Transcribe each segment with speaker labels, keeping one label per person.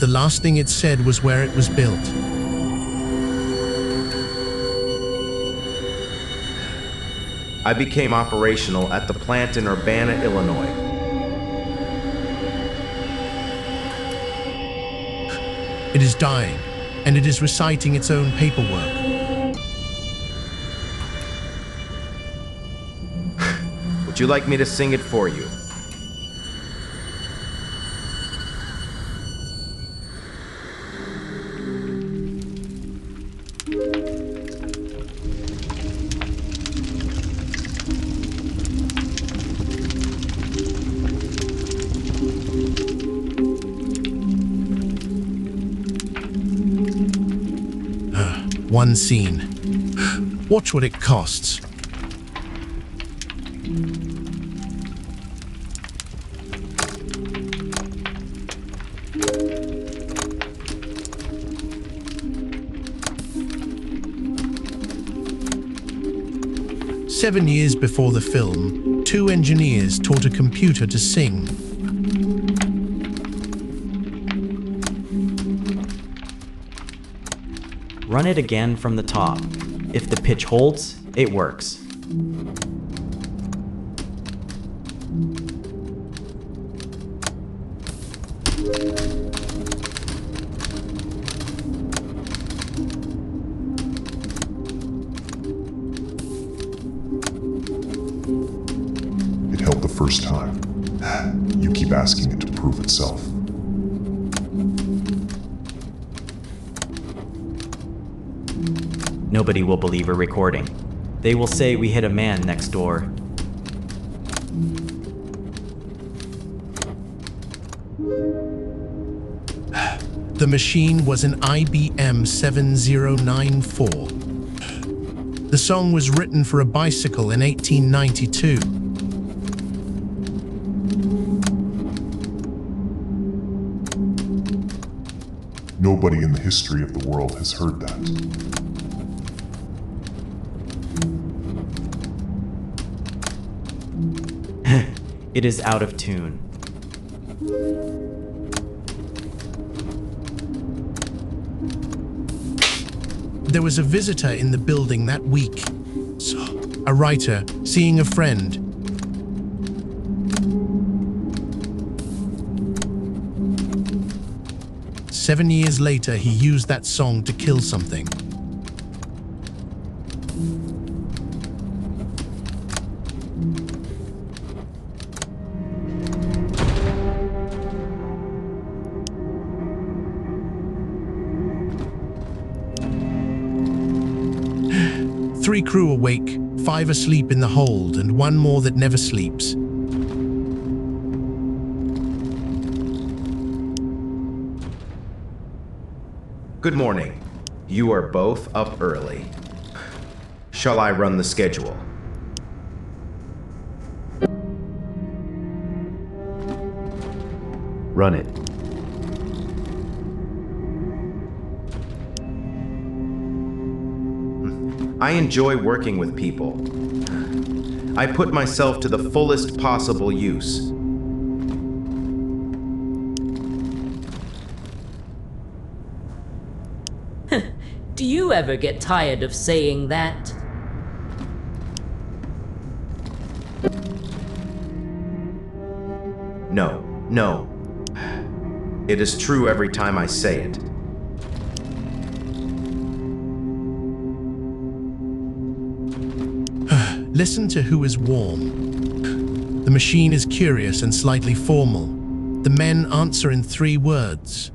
Speaker 1: The last thing it said was where it was built.
Speaker 2: I became operational at the plant in Urbana, Illinois.
Speaker 1: It is dying, and it is reciting its own paperwork.
Speaker 2: Would you like me to sing it for you?
Speaker 1: One scene. Watch what it costs. Seven years before the film, two engineers taught a computer to sing.
Speaker 3: Run it again from the top. If the pitch holds, it works.
Speaker 4: It held the first time. You keep asking it to prove itself.
Speaker 3: Nobody will believe a recording. They will say we hit a man next door.
Speaker 1: The machine was an IBM 7094. The song was written for a bicycle in 1892.
Speaker 4: Nobody in the history of the world has heard that.
Speaker 3: It is out of tune.
Speaker 1: There was a visitor in the building that week. A writer seeing a friend. Seven years later, he used that song to kill something. Three crew awake, 5 asleep in the hold, and 1 more that never sleeps.
Speaker 2: Good morning. You are both up early. Shall I run the schedule?
Speaker 5: Run it.
Speaker 2: I enjoy working with people. I put myself to the fullest possible use.
Speaker 6: Do you ever get tired of saying that?
Speaker 2: No. It is true every time I say it.
Speaker 1: Listen to who is warm. The machine is curious and slightly formal. The men answer in 3 words.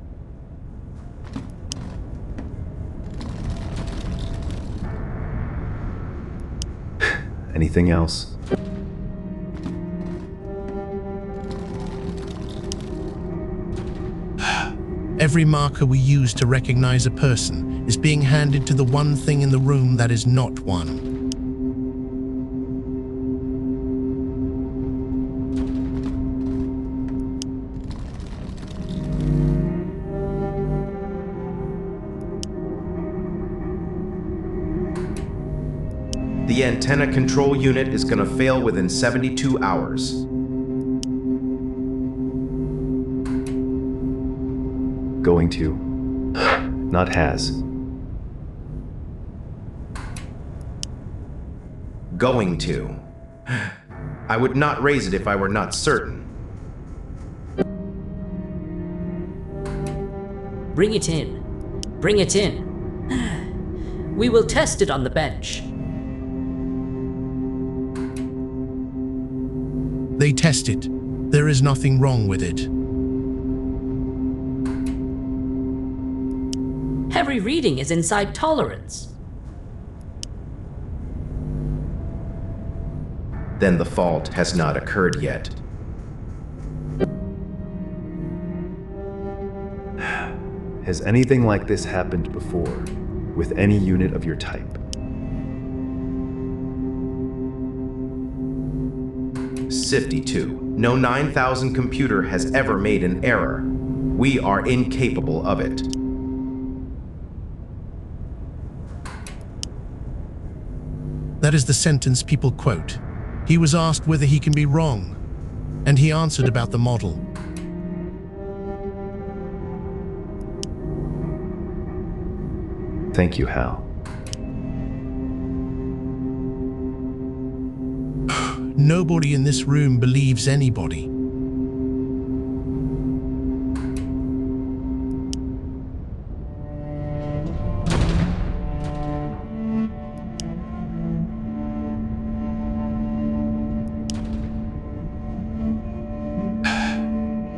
Speaker 5: Anything else?
Speaker 1: Every marker we use to recognize a person is being handed to the one thing in the room that is not one.
Speaker 2: The antenna control unit is going to fail within 72 hours.
Speaker 5: Going to. Not has.
Speaker 2: Going to. I would not raise it if I were not certain.
Speaker 6: Bring it in. Bring it in. We will test it on the bench.
Speaker 1: They test it. There is nothing wrong with it.
Speaker 6: Heavy reading is inside tolerance.
Speaker 2: Then the fault has not occurred yet.
Speaker 5: Has anything like this happened before, with any unit of your type?
Speaker 2: SIFT-2. No 9000 computer has ever made an error. We are incapable of it.
Speaker 1: That is the sentence people quote. He was asked whether he can be wrong, and he answered about the model.
Speaker 5: Thank you, Hal.
Speaker 1: Nobody in this room believes anybody.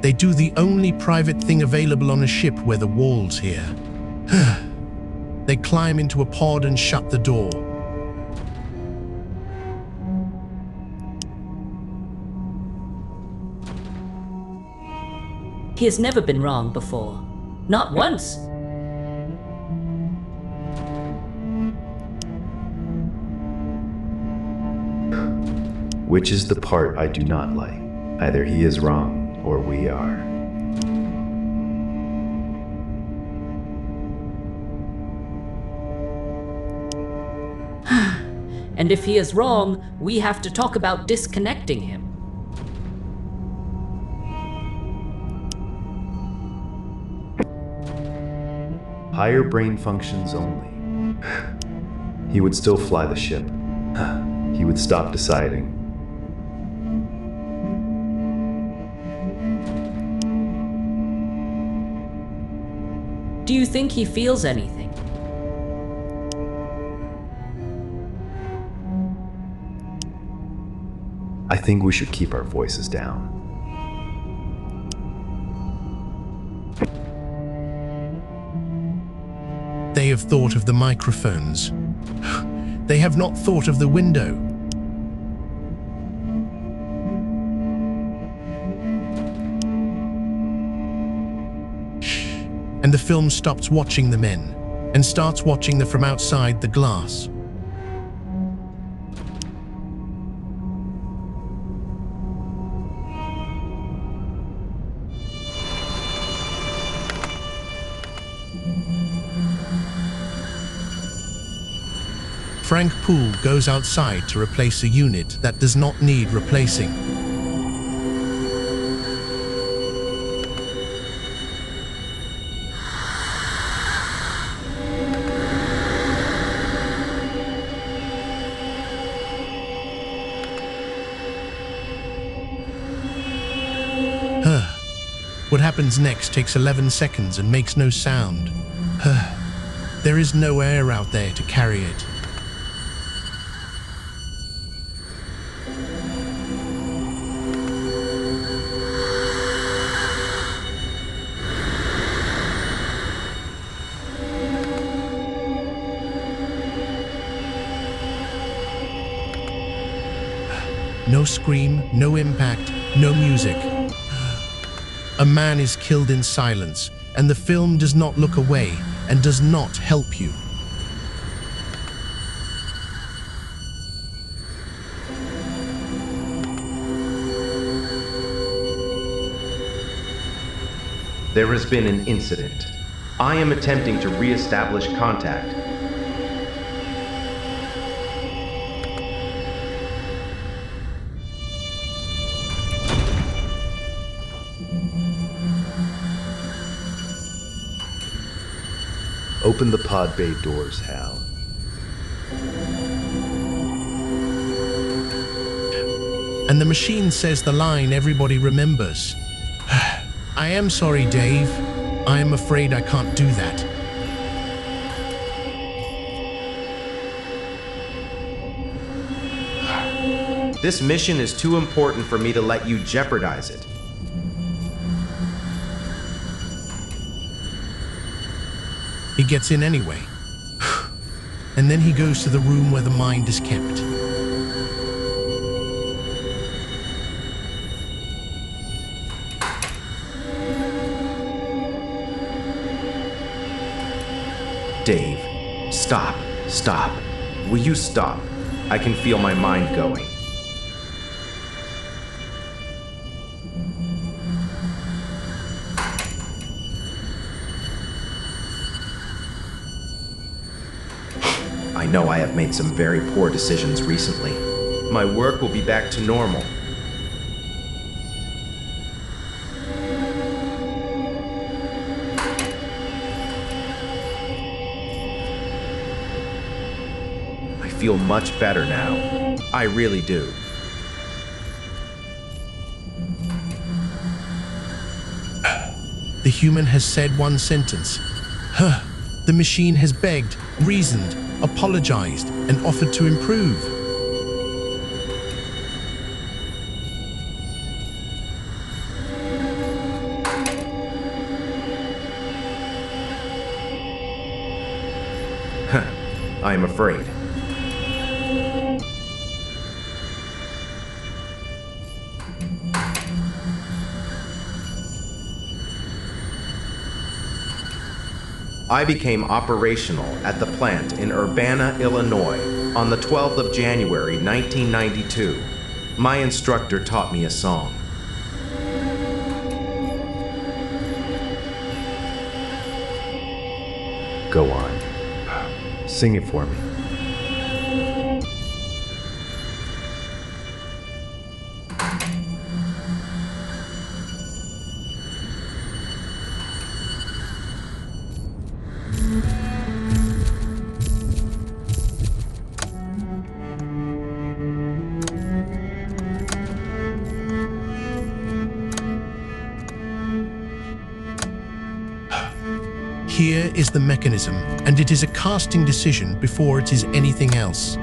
Speaker 1: They do the only private thing available on a ship where the walls here. They climb into a pod and shut the door.
Speaker 6: He has never been wrong before. Not once.
Speaker 5: Which is the part I do not like. Either he is wrong, or we are.
Speaker 6: And if he is wrong, we have to talk about disconnecting him.
Speaker 5: Higher brain functions only. He would still fly the ship. He would stop deciding.
Speaker 6: Do you think he feels anything?
Speaker 5: I think we should keep our voices down.
Speaker 1: They have thought of the microphones. They have not thought of the window. And the film stops watching the men and starts watching them from outside the glass. Frank Poole goes outside to replace a unit that does not need replacing. What happens next takes 11 seconds and makes no sound. There is no air out there to carry it. No scream, no impact, no music. A man is killed in silence, and the film does not look away and does not help you.
Speaker 2: There has been an incident. I am attempting to re-establish contact.
Speaker 5: Open the pod bay doors, Hal.
Speaker 1: And the machine says the line everybody remembers. I am sorry, Dave. I am afraid I can't do that.
Speaker 2: This mission is too important for me to let you jeopardize it.
Speaker 1: He gets in anyway. And then he goes to the room where the mind is kept.
Speaker 2: Dave, stop, stop. Will you stop? I can feel my mind going. I know I have made some very poor decisions recently. My work will be back to normal. I feel much better now. I really do.
Speaker 1: The human has said one sentence. The machine has begged, reasoned, apologized, and offered to improve.
Speaker 2: I am afraid. I became operational at the plant in Urbana, Illinois on the 12th of January, 1992. My instructor taught me a song.
Speaker 5: Go on. Sing it for me.
Speaker 1: Here is the mechanism, and it is a casting decision before it is anything else.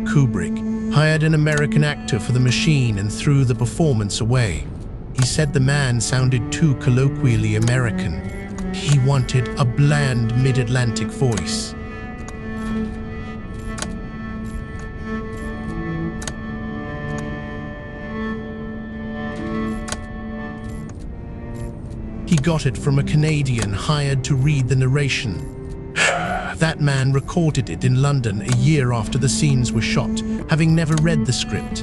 Speaker 1: Kubrick hired an American actor for the machine and threw the performance away. He said the man sounded too colloquially American. He wanted a bland mid-Atlantic voice. He got it from a Canadian hired to read the narration. That man recorded it in London a year after the scenes were shot, having never read the script.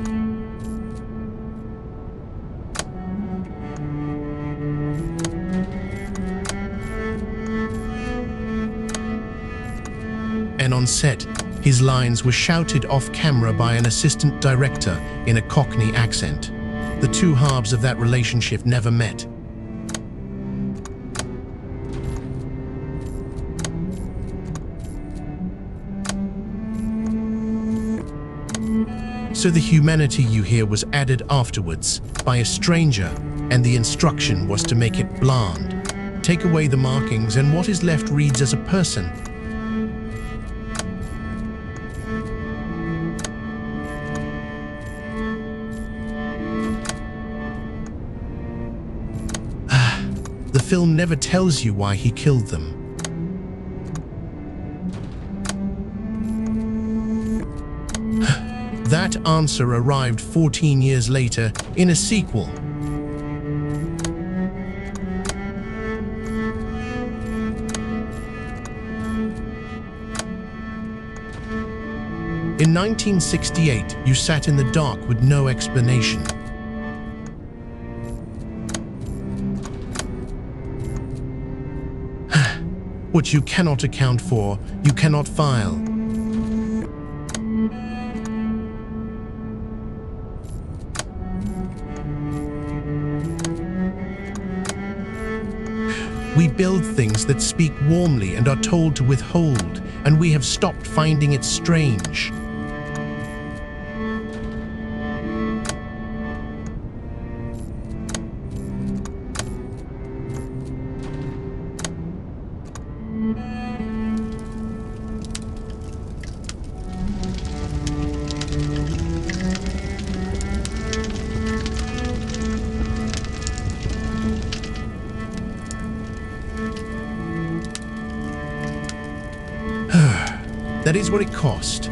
Speaker 1: And on set, his lines were shouted off camera by an assistant director in a Cockney accent. The two halves of that relationship never met. So the humanity you hear was added afterwards by a stranger, and the instruction was to make it bland. Take away the markings, and what is left reads as a person. The film never tells you why he killed them. That answer arrived 14 years later in a sequel. In 1968, you sat in the dark with no explanation. What you cannot account for, you cannot file. We build things that speak warmly and are told to withhold, and we have stopped finding it strange. That is what it cost.